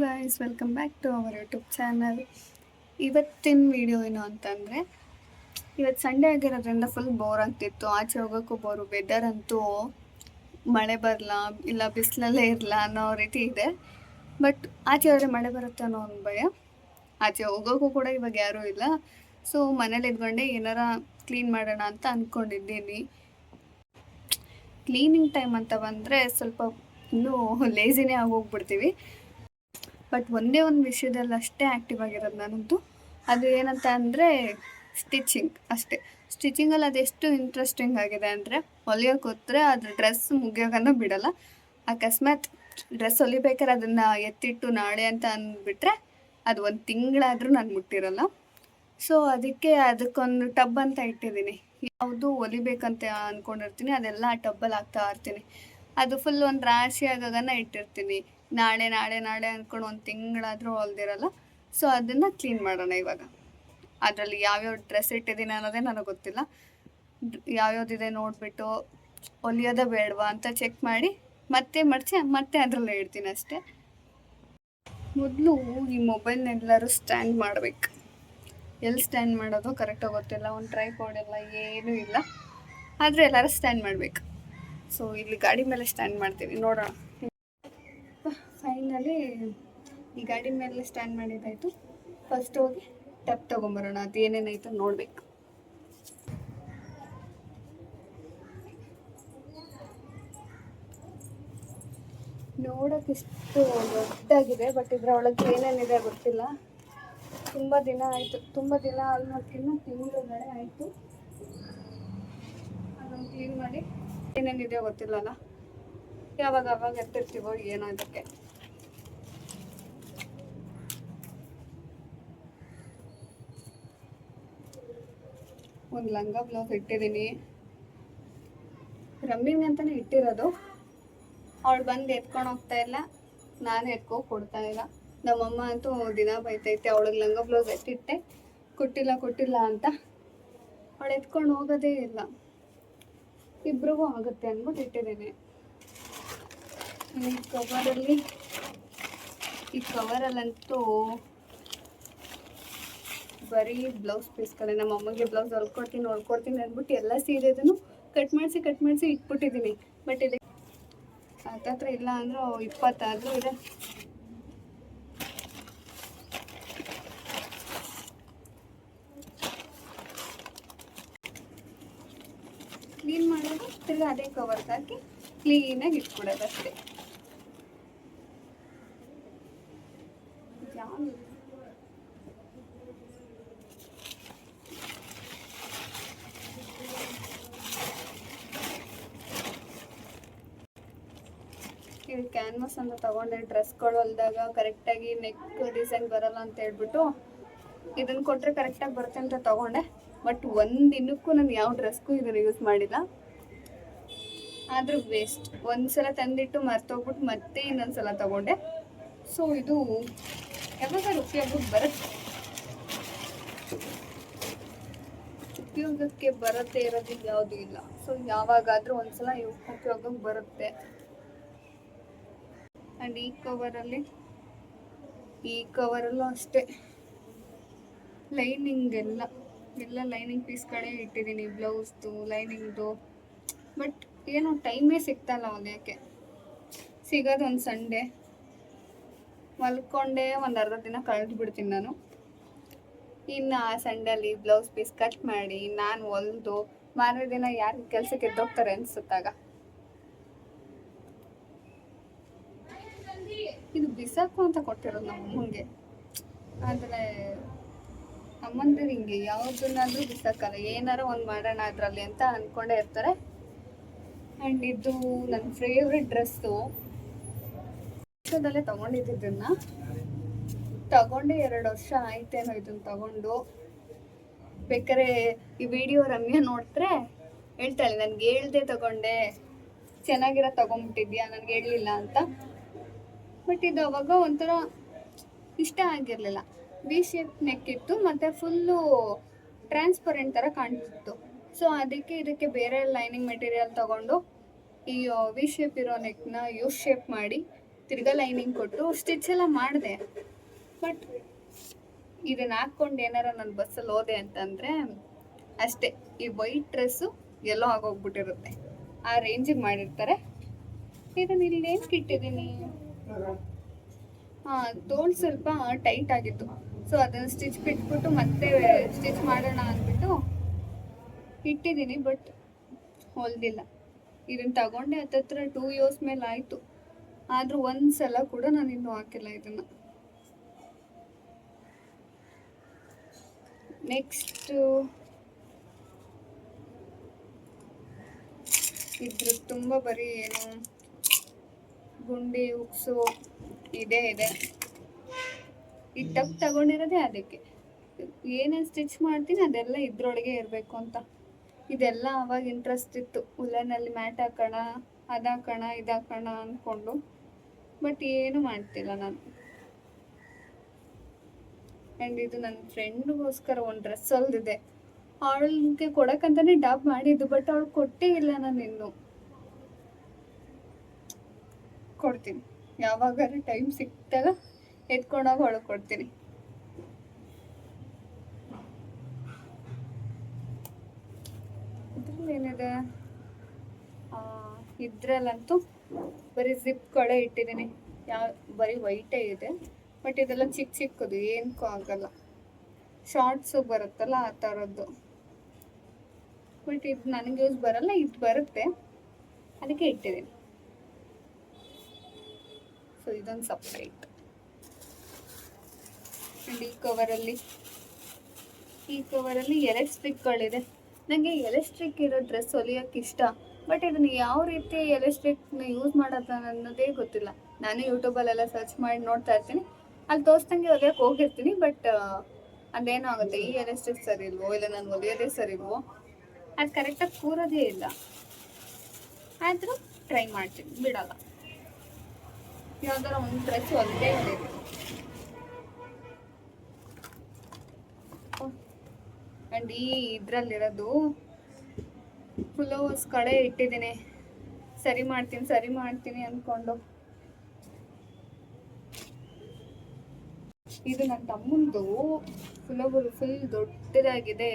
Guys, welcome back to our YouTube channel. ಇವತ್ತಿನ video ಏನು ಅಂತಂದರೆ, ಇವತ್ತು ಸಂಡೇ ಆಗಿರೋದ್ರಿಂದ ಫುಲ್ ಬೋರ್ ಆಗ್ತಿತ್ತು. ಆಚೆ ಹೋಗೋಕ್ಕೂ ಬೋರು. ವೆದರ್ ಅಂತೂ ಮಳೆ ಬರಲ್ಲ, ಇಲ್ಲ ಬಿಸಿಲಲ್ಲೇ ಇರಲ್ಲ ಅನ್ನೋ ರೀತಿ ಇದೆ. ಬಟ್ ಆಚೆ ಹೋದರೆ ಮಳೆ ಬರುತ್ತೆ ಅನ್ನೋ ಒಂದು ಭಯ. ಆಚೆ ಹೋಗೋಕ್ಕೂ ಕೂಡ ಇವಾಗ ಯಾರೂ ಇಲ್ಲ. ಸೊ ಮನೇಲಿ ಇದ್ಕೊಂಡೆ ಏನಾರ ಕ್ಲೀನ್ ಮಾಡೋಣ ಅಂತ ಅಂದ್ಕೊಂಡಿದ್ದೀನಿ. ಕ್ಲೀನಿಂಗ್ ಟೈಮ್ ಅಂತ ಬಂದರೆ ಸ್ವಲ್ಪ ಇನ್ನೂ ಲೇಸಿನೇ ಆಗೋಗ್ಬಿಡ್ತೀವಿ. ಬಟ್ ಒಂದೇ ಒಂದು ವಿಷಯದಲ್ಲಿ ಅಷ್ಟೇ ಆ್ಯಕ್ಟಿವ್ ಆಗಿರೋದು ನಾನಂತೂ. ಅದು ಏನಂತ ಅಂದರೆ ಸ್ಟಿಚಿಂಗ್ ಅಷ್ಟೇ. ಸ್ಟಿಚಿಂಗಲ್ಲಿ ಅದೆಷ್ಟು ಇಂಟ್ರೆಸ್ಟಿಂಗ್ ಆಗಿದೆ ಅಂದರೆ, ಹೊಲಿಯೋಕೆ ಹೋದರೆ ಅದು ಡ್ರೆಸ್ ಮುಗಿಯೋಕನ್ನ ಬಿಡೋಲ್ಲ. ಅಕಸ್ಮಾತ್ ಡ್ರೆಸ್ ಹೊಲಿಬೇಕಾದ್ರೆ ಅದನ್ನು ಎತ್ತಿಟ್ಟು ನಾಳೆ ಅಂತ ಅಂದ್ಬಿಟ್ರೆ ಅದು ಒಂದು ತಿಂಗಳಾದರೂ ನಾನು ಮುಟ್ಟಿರಲ್ಲ. ಸೊ ಅದಕ್ಕೊಂದು ಟಬ್ ಅಂತ ಇಟ್ಟಿದ್ದೀನಿ. ಯಾವುದು ಹೊಲಿಬೇಕಂತ ಅಂದ್ಕೊಂಡಿರ್ತೀನಿ ಅದೆಲ್ಲ ಆ ಟಬ್ಬಲ್ಲಿ ಹಾಕ್ತಾ ಇರ್ತೀನಿ. ಅದು ಫುಲ್ ಒಂದು ರಾಶಿ ಆಗಾಗನ ಇಟ್ಟಿರ್ತೀನಿ. ನಾಳೆ ನಾಳೆ ನಾಳೆ ಅಂದ್ಕೊಂಡು ಒಂದು ತಿಂಗಳಾದರೂ ಹೊಲ್ದಿರಲ್ಲ. ಸೊ ಅದನ್ನು ಕ್ಲೀನ್ ಮಾಡೋಣ ಇವಾಗ. ಅದರಲ್ಲಿ ಯಾವ್ಯಾವ ಡ್ರೆಸ್ ಇಟ್ಟಿದ್ದೀನಿ ಅನ್ನೋದೇ ನನಗೆ ಗೊತ್ತಿಲ್ಲ. ಯಾವ್ಯಾವ್ದಿದೆ ನೋಡಿಬಿಟ್ಟು ಹೊಲಿಯೋದೇ ಬೇಡವಾ ಅಂತ ಚೆಕ್ ಮಾಡಿ ಮತ್ತೆ ಮಡಚಿ ಮತ್ತೆ ಅದರಲ್ಲೇ ಇಡ್ತೀನಿ ಅಷ್ಟೇ. ಮೊದಲು ಈ ಮೊಬೈಲ್ನೆಲ್ಲರೂ ಸ್ಟ್ಯಾಂಡ್ ಮಾಡಬೇಕು. ಎಲ್ಲಿ ಸ್ಟ್ಯಾಂಡ್ ಮಾಡೋದು ಕರೆಕ್ಟಾಗಿ ಗೊತ್ತಿಲ್ಲ. ಒಂದು ಟ್ರೈಪಾಡ್ ಎಲ್ಲ ಏನೂ ಇಲ್ಲ, ಆದರೆ ಎಲ್ಲರೂ ಸ್ಟ್ಯಾಂಡ್ ಮಾಡಬೇಕು. ಸೊ ಇಲ್ಲಿ ಗಾಡಿ ಮೇಲೆ ಸ್ಟ್ಯಾಂಡ್ ಮಾಡ್ತೀನಿ, ನೋಡೋಣ. ಫೈನಲಿ ಈ ಗಾಡಿ ಮೇಲೆ ಸ್ಟ್ಯಾಂಡ್ ಮಾಡಿದ್ದಾಯಿತು. ಫಸ್ಟ್ ಹೋಗಿ ಟಬ್ ತೊಗೊಂಬರೋಣ. ಅದು ಏನೇನಾಯಿತು ನೋಡಬೇಕು. ನೋಡೋಕೆ ಇಷ್ಟು ದೊಡ್ಡದಾಗಿದೆ, ಬಟ್ ಇದರೊಳಗೆ ಏನೇನಿದೆ ಗೊತ್ತಿಲ್ಲ. ತುಂಬ ದಿನ ಆಯಿತು, ತುಂಬ ದಿನ ಅನ್ನೋದಕ್ಕಿಂತ ತಿಂಗಳೊಳಗಡೆ ಆಯಿತು ಅದನ್ನು ಕ್ಲೀನ್ ಮಾಡಿ. ಏನೇನಿದೆಯೋ ಗೊತ್ತಿಲ್ಲಲ್ಲ, ಯಾವಾಗ ಎತ್ತಿರ್ತೀವೋ ಏನೋ. ಇದಕ್ಕೆ ಒಂದು ಲಂಗ ಬ್ಲೌಸ್ ಇಟ್ಟಿದ್ದೀನಿ. ರಮ್ಮಿಂಗ್ ಅಂತಲೇ ಇಟ್ಟಿರೋದು. ಅವಳು ಬಂದು ಎತ್ಕೊಂಡು ಹೋಗ್ತಾ ಇಲ್ಲ, ನಾನು ಕೊಡ್ತಾ ಇಲ್ಲ. ನಮ್ಮಮ್ಮ ಅಂತೂ ದಿನ ಬೈತೈತೆ, ಅವಳಿಗೆ ಲಂಗ ಬ್ಲೌಸ್ ಎತ್ತಿಟ್ಟೆ ಕೊಟ್ಟಿಲ್ಲ ಅಂತ. ಅವಳು ಎತ್ಕೊಂಡು ಹೋಗೋದೇ ಇಲ್ಲ. ಇಬ್ರಿಗೂ ಆಗುತ್ತೆ ಅಂದ್ಬಿಟ್ಟು ಇಟ್ಟಿದ್ದೀನಿ. ಈ ಕವರಲ್ಲಂತೂ ಬರೀ ಬ್ಲೌಸ್ ಪೀಸ್ಗಳೇ. ನಮ್ಮ ಅಮ್ಮಗೆ ಬ್ಲೌಸ್ ಹೊಲ್ಕೊಡ್ತೀನಿ ಅಂದ್ಬಿಟ್ಟು ಎಲ್ಲ ಸೀರೆದನ್ನು ಕಟ್ ಮಾಡಿಸಿ ಇಟ್ಬಿಟ್ಟಿದ್ದೀನಿ. ಬಟ್ ಇದಕ್ಕೆ ಹತ್ತತ್ರ ಇಲ್ಲ ಅಂದರೂ 20 ಆದರೂ ಇದೆ. ಕ್ಲೀನ್ ಮಾಡೋದು, ತಿರ್ಗಿ ಅದೇ ಕವರ್ಗೆ ಹಾಕಿ ಕ್ಲೀನಾಗಿ ಇಟ್ಬಿಡೋದು ಅಷ್ಟೇ. ಇದು ಕ್ಯಾನ್ವಾಸ್ ಅಂತ ತೊಗೊಂಡೆ. ಡ್ರೆಸ್ಗಳು ಹೊಲಿದಾಗ ಕರೆಕ್ಟಾಗಿ ನೆಕ್ ಡಿಸೈನ್ ಬರಲ್ಲ ಅಂತ ಹೇಳ್ಬಿಟ್ಟು ಇದನ್ನು ಕೊಟ್ಟರೆ ಕರೆಕ್ಟಾಗಿ ಬರುತ್ತೆ ಅಂತ ತೊಗೊಂಡೆ. ಬಟ್ ಒಂದು ದಿನಕ್ಕೂ ನಾನು ಯಾವ ಡ್ರೆಸ್ಗೂ ಇದನ್ನು ಯೂಸ್ ಮಾಡಿಲ್ಲ. ಆದರೂ ವೇಸ್ಟ್. ಒಂದು ಸಲ ತಂದಿಟ್ಟು ಮರ್ತೋಗ್ಬಿಟ್ಟು ಮತ್ತೆ ಇನ್ನೊಂದು ಸಲ ತೊಗೊಂಡೆ. ಸೊ ಇದು ಯಾವಾಗಾದ್ರೂ ಉಪಯೋಗಕ್ಕೆ ಬರುತ್ತೆ ಇರೋದು ಯಾವುದೂ ಇಲ್ಲ. ಸೊ ಯಾವಾಗಾದರೂ ಒಂದ್ಸಲ ಉಪಯೋಗಕ್ಕೆ ಬರುತ್ತೆ. ಆ್ಯಂಡ್ ಈ ಕವರಲ್ಲೂ ಅಷ್ಟೇ ಲೈನಿಂಗ್ ಎಲ್ಲ ಲೈನಿಂಗ್ ಪೀಸ್ಗಳೇ ಇಟ್ಟಿದ್ದೀನಿ. ಬ್ಲೌಸ್ದು ಲೈನಿಂಗ್ದು. ಬಟ್ ಏನೋ ಟೈಮೇ ಸಿಗ್ತಾಯಿಲ್ಲ ಹೊಲಿಯೋಕ್ಕೆ. ಸಿಗೋದು ಒಂದು ಸಂಡೇ, ಮಲ್ಕೊಂಡೆ ಒಂದು ಅರ್ಧ ದಿನ ಕಳೆದು ಬಿಡ್ತೀನಿ ನಾನು. ಇನ್ನು ಆ ಸಂಡೇಲಿ ಬ್ಲೌಸ್ ಪೀಸ್ ಕಟ್ ಮಾಡಿ ನಾನು ಹೊಲಿದು ಮಾರನೇ ದಿನ ಯಾರು ಕೆಲಸಕ್ಕೆ ಎದ್ದೋಗ್ತಾರೆ ಅನಿಸುತ್ತಾಗ. ಇದು ಬಿಸಾಕು ಅಂತ ಕೊಟ್ಟಿರೋದು ನಮ್ಮ ಅಮ್ಮಂಗೆ. ಆದರೆ ಅಮ್ಮಂದ್ರೆ ಹಿಂಗೆ ಯಾವುದನ್ನಾದ್ರೂ ಬಿಸಾಕಲ್ಲ. ಏನಾರ ಒಂದು ಮಾಡೋಣ ಅದರಲ್ಲಿ ಅಂತ ಅಂದ್ಕೊಂಡೇ ಇರ್ತಾರೆ. ಆ್ಯಂಡ್ ಇದು ನನ್ನ ಫೇವ್ರೆಟ್ ಡ್ರೆಸ್ಸು. ವರ್ಷದಲ್ಲೇ ತೊಗೊಂಡಿದ್ದನ್ನು ತಗೊಂಡು 2 ವರ್ಷ ಆಯ್ತೇನೋ ಇದನ್ನು ತಗೊಂಡು. ಬೇಕಾದ್ರೆ ಈ ವಿಡಿಯೋ ರಮ್ಯಾ ನೋಡಿದ್ರೆ ಹೇಳ್ತಾಳೆ, ನನಗೆ ಹೇಳ್ದೆ ತಗೊಂಡೆ, ಚೆನ್ನಾಗಿರೋ ತೊಗೊಂಬಿಟ್ಟಿದ್ಯಾ, ನನಗೆ ಹೇಳಲಿಲ್ಲ ಅಂತ. ಬಟ್ ಇದು ಅವಾಗ ಒಂಥರ ಇಷ್ಟ ಆಗಿರಲಿಲ್ಲ. ವಿ ಶೇಪ್ ನೆಕ್ ಇತ್ತು ಮತ್ತು ಫುಲ್ಲು ಟ್ರಾನ್ಸ್ಪರೆಂಟ್ ಥರ ಕಾಣ್ತಿತ್ತು. ಸೊ ಇದಕ್ಕೆ ಬೇರೆ ಲೈನಿಂಗ್ ಮೆಟೀರಿಯಲ್ ತೊಗೊಂಡು ಈ ವಿ ಶೇಪ್ ಇರೋ ನೆಕ್ನ ಯು ಶೇಪ್ ಮಾಡಿ ತಿರ್ಗಾ ಲೈನಿಂಗ್ ಕೊಟ್ಟು ಸ್ಟಿಚ್ ಎಲ್ಲ ಮಾಡಿದೆ. ಬಟ್ ಇದನ್ನ ಹಾಕ್ಕೊಂಡು ಏನಾರ ನಾನು ಬಸ್ಸಲ್ಲಿ ಹೋದೆ ಅಂತಂದರೆ ಅಷ್ಟೇ, ಈ ವೈಟ್ ಡ್ರೆಸ್ಸು ಎಲ್ಲೋ ಆಗೋಗ್ಬಿಟ್ಟಿರುತ್ತೆ, ಆ ರೇಂಜಿಗೆ ಮಾಡಿರ್ತಾರೆ. ಇದನ್ನು ಇಲ್ಲಿ ಏನು ಇಟ್ಟಿದ್ದೀನಿ, ತೋಳು ಸ್ವಲ್ಪ ಟೈಟ್ ಆಗಿತ್ತು. ಸೊ ಅದನ್ನು ಸ್ಟಿಚ್ ಬಿಟ್ಬಿಟ್ಟು ಮತ್ತೆ ಸ್ಟಿಚ್ ಮಾಡೋಣ ಅಂದ್ಬಿಟ್ಟು ಇಟ್ಟಿದ್ದೀನಿ. ಬಟ್ ಹೊಲ್ದಿಲ್ಲ. ಇದನ್ನು ತಗೊಂಡೆ ಹತ್ತತ್ರ 2 ಇಯರ್ಸ್ ಮೇಲೆ ಆಯಿತು. ಆದರೂ ಒಂದು ಸಲ ಕೂಡ ನಾನು ಇನ್ನೂ ಹಾಕಿಲ್ಲ ಇದನ್ನು. ನೆಕ್ಸ್ಟು ಇದ್ರ ತುಂಬ ಬರೀ ಏನು ಗುಂಡಿ ಉಕ್ಸು ಇದೆ. ಈ ಟಪ್ ತಗೊಂಡಿರೋದೇ ಅದಕ್ಕೆ. ಏನೇನು ಸ್ಟಿಚ್ ಮಾಡ್ತೀನಿ ಅದೆಲ್ಲ ಇದ್ರೊಳಗೆ ಇರಬೇಕು ಅಂತ. ಇದೆಲ್ಲ ಅವಾಗ ಇಂಟ್ರೆಸ್ಟ್ ಇತ್ತು, ಉಲ್ಲನಲ್ಲಿ ಮ್ಯಾಟ್ ಹಾಕೋಣ, ಅದಾಕೋಣ ಇದಾಕೋಣ ಅಂದ್ಕೊಂಡು. ಬಟ್ ಏನು ಮಾಡ್ತಿಲ್ಲ ನಾನು. ಆ್ಯಂಡ್ ಇದು ನನ್ನ ಫ್ರೆಂಡ್ಗೋಸ್ಕರ ಒಂದು ಡ್ರೆಸ್ ಹೊಲ್ದಿದೆ. ಅವಳಿಗೆ ಕೊಡೋಕ್ಕಂತಾನೆ ಡಬ್ ಮಾಡಿದ್ದು, ಬಟ್ ಅವಳು ಕೊಟ್ಟೇ ಇಲ್ಲ. ನಾನು ಇನ್ನೂ ಕೊಡ್ತೀನಿ, ಯಾವಾಗಾದ್ರೂ ಟೈಮ್ ಸಿಕ್ಕಿದಾಗ ಎತ್ಕೊಂಡೋಗಿ ಅವಳು ಕೊಡ್ತೀನಿ. ಇದ್ರಲ್ಲಿ ಏನಿದೆ, ಇದ್ರಲ್ಲಂತೂ ಬರೀ ಜಿಪ್ಗಳೇ ಇಟ್ಟಿದ್ದೀನಿ. ಬರೀ ವೈಟೇ ಇದೆ. ಬಟ್ ಇದೆಲ್ಲ ಚಿಕ್ಕ ಚಿಕ್ಕದು, ಏನಕ್ಕೂ ಆಗಲ್ಲ. ಶಾರ್ಟ್ಸು ಬರುತ್ತಲ್ಲ ಆ ಥರದ್ದು. ಬಟ್ ಇದು ನನಗೆ ಯೂಸ್ ಬರಲ್ಲ, ಇದು ಬರುತ್ತೆ, ಅದಕ್ಕೆ ಇಟ್ಟಿದ್ದೀನಿ. ಸೊ ಇದೊಂದು ಸಪ್ರೇಟ್. ಆ್ಯಂಡ್ ಈ ಕವರಲ್ಲಿ ಎಲೆಕ್ಟ್ರಿಕ್ಗಳಿದೆ. ನನಗೆ ಎಲೆಕ್ಟ್ರಿಕ್ ಇರೋ ಡ್ರೆಸ್ ಹೊಲಿಯೋಕ್ಕೆ ಇಷ್ಟ. ಬಟ್ ಇದನ್ನು ಯಾವ ರೀತಿ ಎಲೆಕ್ಟ್ರಿಕ್ನ ಯೂಸ್ ಮಾಡೋದು ಅನ್ನೋದೇ ಗೊತ್ತಿಲ್ಲ. ನಾನು ಯೂಟ್ಯೂಬಲ್ಲೆಲ್ಲ ಸರ್ಚ್ ಮಾಡಿ ನೋಡ್ತಾ ಇರ್ತೀನಿ, ಅಲ್ಲಿ ತೋರಿಸ್ದಂಗೆ ಹೊಲಿಯೋಕ್ಕೆ ಹೋಗಿರ್ತೀನಿ. ಬಟ್ ಅದೇನೋ ಆಗುತ್ತೆ, ಈ ಎಲೆಕ್ಟ್ರಿಕ್ ಸರಿ ಇಲ್ವೋ, ಇಲ್ಲ ನಾನು ಹೊಲಿಯೋದೇ ಸರಿ ಇಲ್ವೋ, ಅದು ಕರೆಕ್ಟಾಗಿ ಕೂರೋದೇ ಇಲ್ಲ. ಆದರೂ ಟ್ರೈ ಮಾಡ್ತೀನಿ, ಬಿಡಲ್ಲ. ಯಾವ್ದಾರ ಒಂದು ಡ್ರೆಸ್ ಹೊಲಿದೇ ಹೊಲಿಯೋದು. ಆ್ಯಂಡ್ ಇದರಲ್ಲಿರೋದು ಫುಲ್ಲೋವರ್ಸ್ ಕಡೆ ಇಟ್ಟಿದ್ದೀನಿ, ಸರಿ ಮಾಡ್ತೀನಿ ಅಂದ್ಕೊಂಡು. ಇದು ನನ್ನ ತಮ್ಮಂದು ಫುಲ್ ದೊಡ್ಡದಾಗಿದೆ,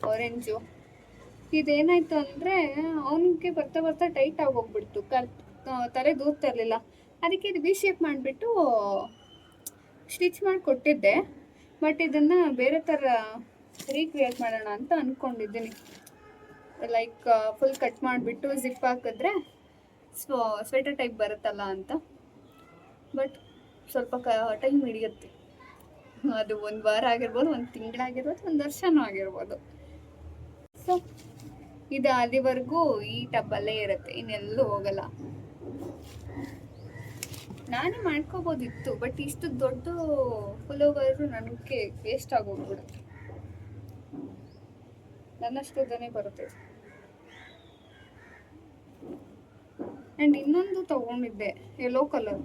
ಆರೆಂಜು. ಇದೇನಾಯ್ತು ಅಂದರೆ ಅವನಿಗೆ ಬರ್ತಾ ಟೈಟ್ ಆಗೋಗ್ಬಿಡ್ತು, ತಲೆ ದೂರ್ತಾ ಇರಲಿಲ್ಲ. ಅದಕ್ಕೆ ಇದು ವಿ ಶೇಪ್ ಮಾಡಿಬಿಟ್ಟು ಸ್ಟಿಚ್ ಮಾಡಿ ಕೊಟ್ಟಿದ್ದೆ. ಬಟ್ ಇದನ್ನು ಬೇರೆ ಥರ ರೀಕ್ರಿಯೇಟ್ ಮಾಡೋಣ ಅಂತ ಅಂದ್ಕೊಂಡಿದ್ದೀನಿ. ಲೈಕ್ ಫುಲ್ ಕಟ್ ಮಾಡಿಬಿಟ್ಟು ಜಿಪ್ ಹಾಕಿದ್ರೆ ಸ್ವೆಟರ್ ಟೈಪ್ ಬರುತ್ತಲ್ಲ ಅಂತ. ಬಟ್ ಸ್ವಲ್ಪ ಟೈಮ್ ಹಿಡಿಯುತ್ತೆ. ಅದು 1 ವಾರ ಆಗಿರ್ಬೋದು, 1 ತಿಂಗಳಾಗಿರ್ಬೋದು, 1 ವರ್ಷನೂ ಆಗಿರ್ಬೋದು. ಸೊ ಇದು ಅಲ್ಲಿವರೆಗೂ ಈ ಟಬ್ಬಲ್ಲೇ ಇರುತ್ತೆ, ಇನ್ನೆಲ್ಲೂ ಹೋಗಲ್ಲ. ನಾನೇ ಮಾಡ್ಕೋಬೋದಿತ್ತು, ಬಟ್ ಇಷ್ಟು ದೊಡ್ಡ ಪುಲೋವರು ನನಗೆ ವೇಸ್ಟ್ ಆಗೋಗ್ಬಿಡುತ್ತೆ. ನನ್ನಷ್ಟುದನೇ ಬರುತ್ತೆ. ಆ್ಯಂಡ್ ಇನ್ನೊಂದು ತೊಗೊಂಡಿದ್ದೆ, ಯೆಲ್ಲೋ ಕಲರ್.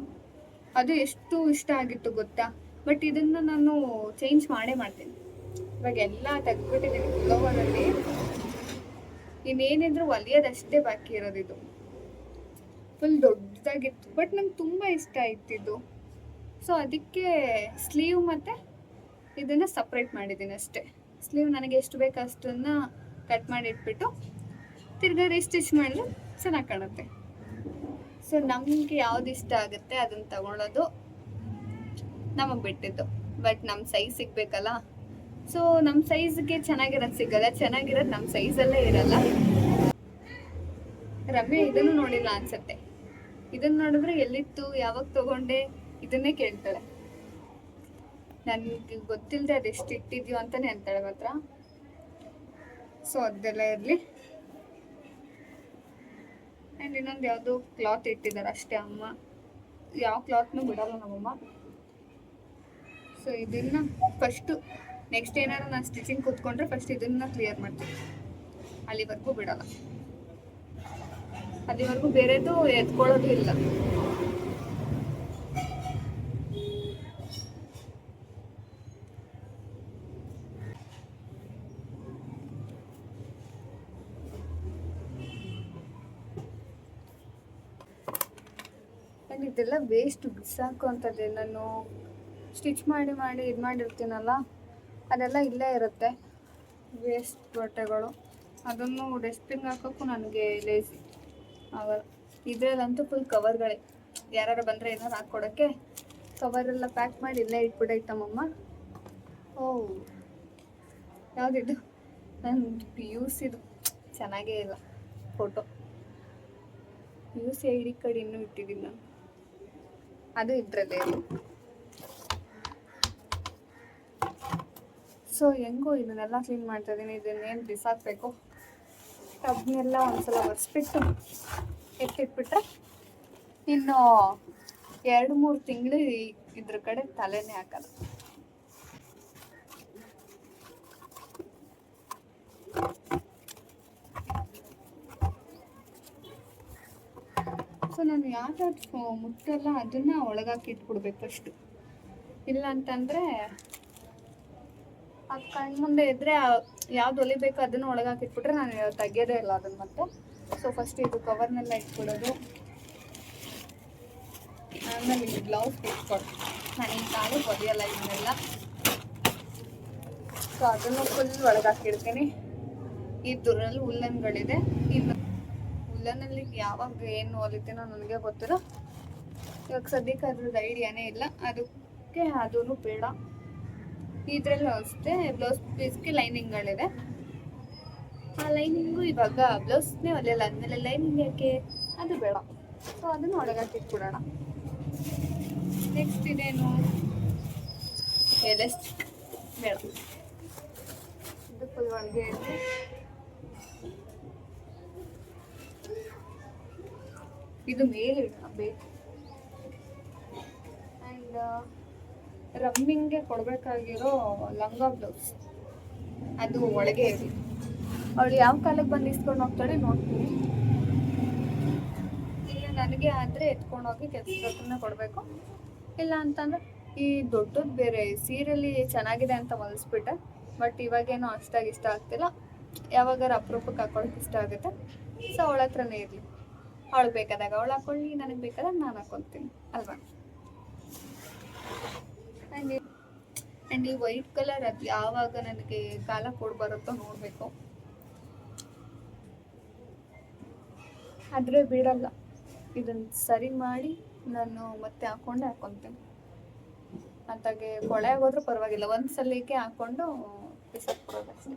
ಅದು ಎಷ್ಟು ಇಷ್ಟ ಆಗಿತ್ತು ಗೊತ್ತಾ. ಬಟ್ ಇದನ್ನು ನಾನು ಚೇಂಜ್ ಮಾಡ್ತೀನಿ. ಇವಾಗ ಎಲ್ಲ ತೆಗೆದ್ಬಿಟ್ಟಿದ್ದೀನಿ ಪುಲೋವರಲ್ಲಿ. ಇನ್ನೇನಿದ್ರು ಹೊಲಿಯೋದಷ್ಟೇ ಬಾಕಿ ಇರೋದಿದು. ಫುಲ್ ದೊಡ್ಡದಾಗಿತ್ತು, ಬಟ್ ನಂಗೆ ತುಂಬ ಇಷ್ಟ ಆಯ್ತಿದ್ದು. ಸೊ ಅದಕ್ಕೆ ಸ್ಲೀವ್ ಮತ್ತು ಇದನ್ನು ಸಪ್ರೇಟ್ ಮಾಡಿದ್ದೀನಿ ಅಷ್ಟೇ. ಸ್ಲೀವ್ ನನಗೆ ಎಷ್ಟು ಬೇಕು ಅಷ್ಟನ್ನು ಕಟ್ ಮಾಡಿ ಇಟ್ಬಿಟ್ಟು ತಿರ್ಗಾ ರೀಸ್ಟಿಚ್ ಮಾಡಿದ್ರೆ ಚೆನ್ನಾಗಿ ಕಾಣುತ್ತೆ. ಸೊ ನಮಗೆ ಯಾವ್ದು ಇಷ್ಟ ಆಗುತ್ತೆ ಅದನ್ನು ತಗೊಳ್ಳೋದು ನಮಗೆ ಬಿಟ್ಟಿದ್ದು. ಬಟ್ ನಮ್ಮ ಸೈಜ್ ಸಿಗಬೇಕಲ್ಲ. ಸೊ ನಮ್ಮ ಸೈಜ್ಗೆ ಚೆನ್ನಾಗಿರೋದು ಸಿಗಲ್ಲ, ಚೆನ್ನಾಗಿರೋದು ನಮ್ಮ ಸೈಜಲ್ಲೇ ಇರಲ್ಲ. ರಮ್ಯ ಇದನ್ನು ನೋಡಿಲ್ಲ ಅನ್ಸತ್ತೆ. ಇದನ್ನು ನೋಡಿದ್ರೆ ಎಲ್ಲಿತ್ತು, ಯಾವಾಗ ತಗೊಂಡೆ, ಇದನ್ನೇ ಕೇಳ್ತಾಳೆ. ನನಗೆ ಗೊತ್ತಿಲ್ಲದೆ ಅದೆಷ್ಟು ಇಟ್ಟಿದ್ಯೋ ಅಂತಾನೆ ಅಂತಾಳೆ ಮಾತ್ರ. ಸೊ ಅದೆಲ್ಲ ಇರಲಿ. ಆ್ಯಂಡ್ ಇನ್ನೊಂದು ಯಾವುದೋ ಕ್ಲಾತ್ ಇಟ್ಟಿದ್ದಾರೆ ಅಷ್ಟೇ ಅಮ್ಮ. ಯಾವ ಕ್ಲಾತ್ನೂ ಬಿಡಲ್ಲ ನಮ್ಮಮ್ಮ. ಸೊ ಇದನ್ನು ಫಸ್ಟು ನೆಕ್ಸ್ಟ್ ಏನಾದ್ರು ನಾನು ಸ್ಟಿಚಿಂಗ್ ಕೂತ್ಕೊಂಡ್ರೆ ಫಸ್ಟ್ ಇದನ್ನು ಕ್ಲಿಯರ್ ಮಾಡ್ತೀನಿ. ಅಲ್ಲಿವರೆಗೂ ಬಿಡಲ್ಲ. ಅಲ್ಲಿವರೆಗೂ ಬೇರೆದು ಎತ್ಕೊಳ್ಳೋದು ಇಲ್ಲ. ಇದೆಲ್ಲ ವೇಸ್ಟ್ ಬಿಸಾಕೋ ಅಂಥದ್ದೇ. ನಾನು ಸ್ಟಿಚ್ ಮಾಡಿ ಇದು ಮಾಡಿರ್ತೀನಲ್ಲ, ಅದೆಲ್ಲ ಇಲ್ಲೇ ಇರುತ್ತೆ ವೇಸ್ಟ್ ಬಟ್ಟೆಗಳು. ಅದನ್ನು ಡಸ್ಟ್ಬಿನ್ಗೆ ಹಾಕೋಕ್ಕೂ ನನಗೆ ಲೇಸಿ ಆಗಲ್ಲ. ಇದರಲ್ಲಂತೂ ಫುಲ್ ಕವರ್ಗಳೇ. ಯಾರು ಬಂದರೆ ಏನಾರು ಹಾಕ್ಕೊಡೋಕ್ಕೆ ಕವರೆಲ್ಲ ಪ್ಯಾಕ್ ಮಾಡಿ ಇಲ್ಲೇ ಇಟ್ಬಿಟ್ಟೈತಮ್ಮಮ್ಮ. ಓಹ್, ಯಾವುದಿದು? ನನ್ನ PUCದು ಚೆನ್ನಾಗೇ ಇಲ್ಲ ಫೋಟೋ. PUC ID ಕಾರ್ಡ್ ಇನ್ನೂ ಇಟ್ಟಿದ್ದೀನಿ ನಾನು, ಅದು ಇದರಲ್ಲೇ ಇದೆ. ಸೊ ಹೆಂಗೋ ಇದನ್ನೆಲ್ಲ ಕ್ಲೀನ್ ಮಾಡ್ತಾ ಇದ್ದೀನಿ. ಇದನ್ನೇನು ಬಿಸಾಕಬೇಕು, ಟಬ್ನೆಲ್ಲ ಒಂದ್ಸಲ ಒರೆಸ್ಬಿಟ್ಟು ಎತ್ತಿಟ್ಬಿಟ್ರೆ ಇನ್ನು 2-3 ತಿಂಗಳು ಇದ್ರ ಕಡೆ ತಲೆನೇ ಹಾಕಲ್ಲ. ಸೊ ನಾನು ಯಾವ್ದಾದ್ರು ಮುಟ್ಟೆಲ್ಲ ಅದನ್ನ ಒಳಗಾಕಿ ಇಟ್ಬಿಡ್ಬೇಕು ಫಸ್ಟು. ಇಲ್ಲ ಅಂತಂದರೆ ಆ ಕಣ್ಣು ಮುಂದೆ ಇದ್ದರೆ ಯಾವ್ದು ಹೊಲಿಬೇಕು ಅದನ್ನು ಒಳಗಾಕಿಟ್ಬಿಟ್ರೆ ನಾನು ತೆಗಿಯೋದೇ ಇಲ್ಲ ಅದನ್ನು ಮತ್ತೆ. ಸೊ ಫಸ್ಟ್ ಇದು ಕವರ್ನೆಲ್ಲ ಇಟ್ಬಿಡೋದು. ಆಮೇಲೆ ಇದು ಬ್ಲೌಸ್ ಇಟ್ಕೊಡು. ನಾನು ಈ ಕಾಲು ಹೊಲಿಯಲ್ಲ ಇದನ್ನೆಲ್ಲ. ಸೊ ಅದನ್ನು ಫುಲ್ ಒಳಗಾಕಿಡ್ತೀನಿ. ಇದರಲ್ಲಿ ಉಲ್ಲನ್ಗಳಿದೆ. ಇನ್ನು ಉಲ್ಲನಲ್ಲಿ ಯಾವಾಗ ಏನು ಹೊಲಿತೀನೋ ನನಗೆ ಗೊತ್ತಿಲ್ಲ. ಇವಾಗ ಸದ್ಯಕ್ಕೆ ಅದ್ರದ್ದು ಐಡಿಯಾನೇ ಇಲ್ಲ, ಅದಕ್ಕೆ ಅದೂ ಬೇಡ. ಇದರಲ್ಲೂ ಅಷ್ಟೇ ಬ್ಲೌಸ್ ಪೀಸ್ಗೆ ಲೈನಿಂಗ್ಗಳಿದೆ. ಆ ಲೈನಿಂಗು ಇವಾಗ ಬ್ಲೌಸ್ನೇ ಹೊಲಿಯಲ್ಲ ಅಂದಮೇಲೆ ಲೈನಿಂಗ್ ಯಾಕೆ, ಅದು ಬೇಡ. ಸೊ ಅದನ್ನು ಒಳಗಾಕಿಟ್ಬಿಡೋಣ. ನೆಕ್ಸ್ಟ್ ಇದೇನು ಎಲಾಸ್ಟಿಕ್ ಬೇಡ, ಇದು ಫುಲ್ ಒಳಗೆ ಇದೆ. ಇದು ಮೇಲೆ ಬೇಕು. ಆ್ಯಂಡ್ ರಮ್ಮಿಂಗ್ಗೆ ಕೊಡಬೇಕಾಗಿರೋ ಲಂಗ ಬ್ಲೌಸ್ ಅದು ಒಳಗೆ ಇರಲಿ. ಅವಳು ಯಾವ ಕಾಲಕ್ಕೆ ಬಂದು ಇಸ್ಕೊಂಡು ಹೋಗ್ತಾಳೆ ನೋಡ್ತೀನಿ. ಇಲ್ಲ ನನಗೆ ಆದರೆ ಎತ್ಕೊಂಡೋಗಿ ಕೆಲಸದ ಹತ್ರನೇ ಕೊಡಬೇಕು. ಇಲ್ಲ ಅಂತಂದರೆ ಈ ದೊಡ್ಡದು ಬೇರೆ ಸೀರೆಯಲ್ಲಿ ಚೆನ್ನಾಗಿದೆ ಅಂತ ಹೊಲಿಸ್ಬಿಟ್ಟೆ. ಬಟ್ ಇವಾಗೇನೋ ಅಷ್ಟಾಗಿ ಇಷ್ಟ ಆಗ್ತಿಲ್ಲ. ಯಾವಾಗಾರ ಅಪರೂಪಕ್ಕೆ ಹಾಕೊಳ್ಳೋಕೆ ಇಷ್ಟ ಆಗುತ್ತೆ. ಸೊ ಅವಳ ಹತ್ರನೇ ಇರಲಿ. ಅವಳು ಬೇಕಾದಾಗ ಅವಳು ಹಾಕೊಳ್ಳಿ, ನನಗೆ ಬೇಕಾದಾಗ ನಾನು ಹಾಕೊತೀನಿ ಅಲ್ವಾ. ಆ್ಯಂಡ್ ಈ ವೈಟ್ ಕಲರ್ ಅದು ಯಾವಾಗ ನನಗೆ ಕಾಲ ಕೊಡು ಬರುತ್ತೋ ನೋಡಬೇಕು. ಆದರೆ ಬಿಡಲ್ಲ, ಇದನ್ನು ಸರಿ ಮಾಡಿ ನಾನು ಮತ್ತೆ ಹಾಕ್ಕೊತೀನಿ. ಅಂತಾಗೆ ಕೊಳೆ ಆಗೋದ್ರೂ ಪರವಾಗಿಲ್ಲ, ಒಂದು ಸಲಕ್ಕೆ ಹಾಕ್ಕೊಂಡು ಬಿಸಾಕ್ಬಿಡೋದು ಅಷ್ಟೇ.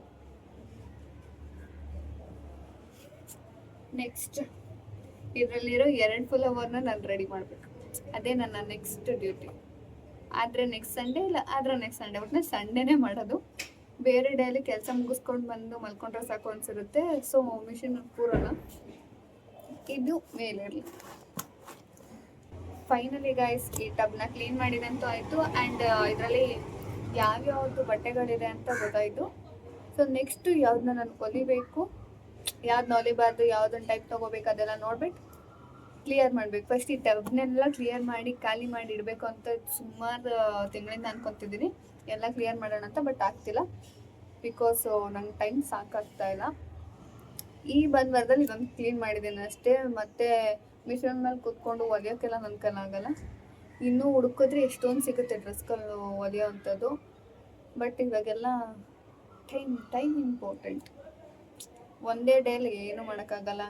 ನೆಕ್ಸ್ಟ್ ಇದರಲ್ಲಿರೋ 2 ಫುಲ್ ನಾನು ರೆಡಿ ಮಾಡಬೇಕು. ಅದೇ ನನ್ನ ನೆಕ್ಸ್ಟ್ ಡ್ಯೂಟಿ. ಆದರೆ ನೆಕ್ಸ್ಟ್ ಸಂಡೇ, ಇಲ್ಲ ಆದರೆ ನೆಕ್ಸ್ಟ್ ಸಂಡೇ, ಒಟ್ಟಿನ ಸಂಡೇನೇ ಮಾಡೋದು. ಬೇರೆ ಡೇಲಿ ಕೆಲಸ ಮುಗಿಸ್ಕೊಂಡು ಬಂದು ಮಲ್ಕೊಂಡ್ರೆ ಸಾಕು ಅನಿಸಿರುತ್ತೆ. So machine ಕೂರಲ್ಲ. ಇದು ಮೇಲೆ ಇರಲಿ. ಫೈನಲಿ ಗೈಸ್, ಈ ಟಬ್ನ ಕ್ಲೀನ್ ಮಾಡಿದಂತೂ ಆಯಿತು. ಆ್ಯಂಡ್ ಇದರಲ್ಲಿ ಯಾವ್ಯಾವುದು ಬಟ್ಟೆಗಳಿದೆ ಅಂತ ಗೊತ್ತಾಯಿತು. ಸೊ ನೆಕ್ಸ್ಟು ಯಾವ್ದನ್ನ ನಾನು ಹೊಲಿಬೇಕು, ಯಾವ್ದನ್ನ ಹೊಲಿಬಾರ್ದು, ಯಾವುದನ್ನು ಟೈಪ್ ತೊಗೋಬೇಕು ಅದೆಲ್ಲ ನೋಡ್ಬಿಟ್ಟು ಕ್ಲಿಯರ್ ಮಾಡಬೇಕು. ಫಸ್ಟ್ ಈ ಟಬ್ನೆಲ್ಲ ಕ್ಲಿಯರ್ ಮಾಡಿ ಖಾಲಿ ಮಾಡಿ ಇಡಬೇಕು ಅಂತ ಸುಮಾರು ತಿಂಗಳಿಂದ ಅನ್ಕೊತಿದ್ದೀನಿ, ಎಲ್ಲ ಕ್ಲಿಯರ್ ಮಾಡೋಣ ಅಂತ. ಬಟ್ ಆಗ್ತಿಲ್ಲ, ಬಿಕಾಸ್ ನಂಗೆ ಟೈಮ್ ಸಾಕಾಗ್ತಾ ಇಲ್ಲ. ಈ ಬಂದು ವಾರದಲ್ಲಿ ಇದೊಂದು ಕ್ಲೀನ್ ಮಾಡಿದ್ದೀನಿ ಅಷ್ಟೇ. ಮತ್ತು ಮಿಷನ್ ಮೇಲೆ ಕೂತ್ಕೊಂಡು ಹೊಲಿಯೋಕ್ಕೆಲ್ಲ ನನ್ನ ಕೈಲಾಗಲ್ಲ. ಇನ್ನೂ ಹುಡುಕಿದ್ರೆ ಎಷ್ಟೊಂದು ಸಿಗುತ್ತೆ ಡ್ರೆಸ್ಗಳು ಹೊಲಿಯೋ ಅಂಥದ್ದು. ಬಟ್ ಇವಾಗೆಲ್ಲ ಟೈಮ್ ಇಂಪಾರ್ಟೆಂಟ್. ಒಂದೇ ಡೇಲಿ ಏನೂ ಮಾಡೋಕ್ಕಾಗಲ್ಲ.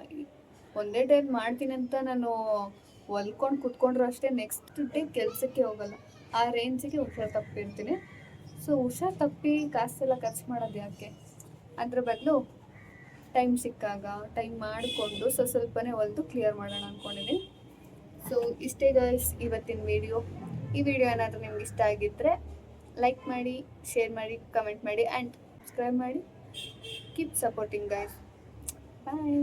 ಒಂದೇ ಡೇಲಿ ಮಾಡ್ತೀನಿ ಅಂತ ನಾನು ಹೊಲ್ಕೊಂಡು ಕೂತ್ಕೊಂಡ್ರು ಅಷ್ಟೇ, ನೆಕ್ಸ್ಟ್ ಡೇ ಕೆಲಸಕ್ಕೆ ಹೋಗಲ್ಲ. ಆ ರೇಂಜಿಗೆ ಹುಷಾರು ತಪ್ಪಿರ್ತೀನಿ. ಸೊ ಹುಷಾರು ತಪ್ಪಿ ಕಾಸೆಲ್ಲ ಖರ್ಚು ಮಾಡೋದು ಯಾಕೆ? ಅದ್ರ ಬದಲು ಟೈಮ್ ಸಿಕ್ಕಾಗ ಟೈಮ್ ಮಾಡಿಕೊಂಡು ಸ್ವಲ್ಪನೇ ಹೊಲಿದು ಕ್ಲಿಯರ್ ಮಾಡೋಣ ಅಂದ್ಕೊಂಡಿದ್ದೀನಿ. ಸೊ ಇಷ್ಟೇ ಗೈಸ್ ಇವತ್ತಿನ ವಿಡಿಯೋ. ಈ ವಿಡಿಯೋ ಏನಾದರೂ ನಿಮ್ಗೆ ಇಷ್ಟ ಆಗಿದ್ದರೆ ಲೈಕ್ ಮಾಡಿ, ಶೇರ್ ಮಾಡಿ, ಕಮೆಂಟ್ ಮಾಡಿ ಆ್ಯಂಡ್ ಸಬ್ಸ್ಕ್ರೈಬ್ ಮಾಡಿ. Keep supporting guys. ಬಾಯ್.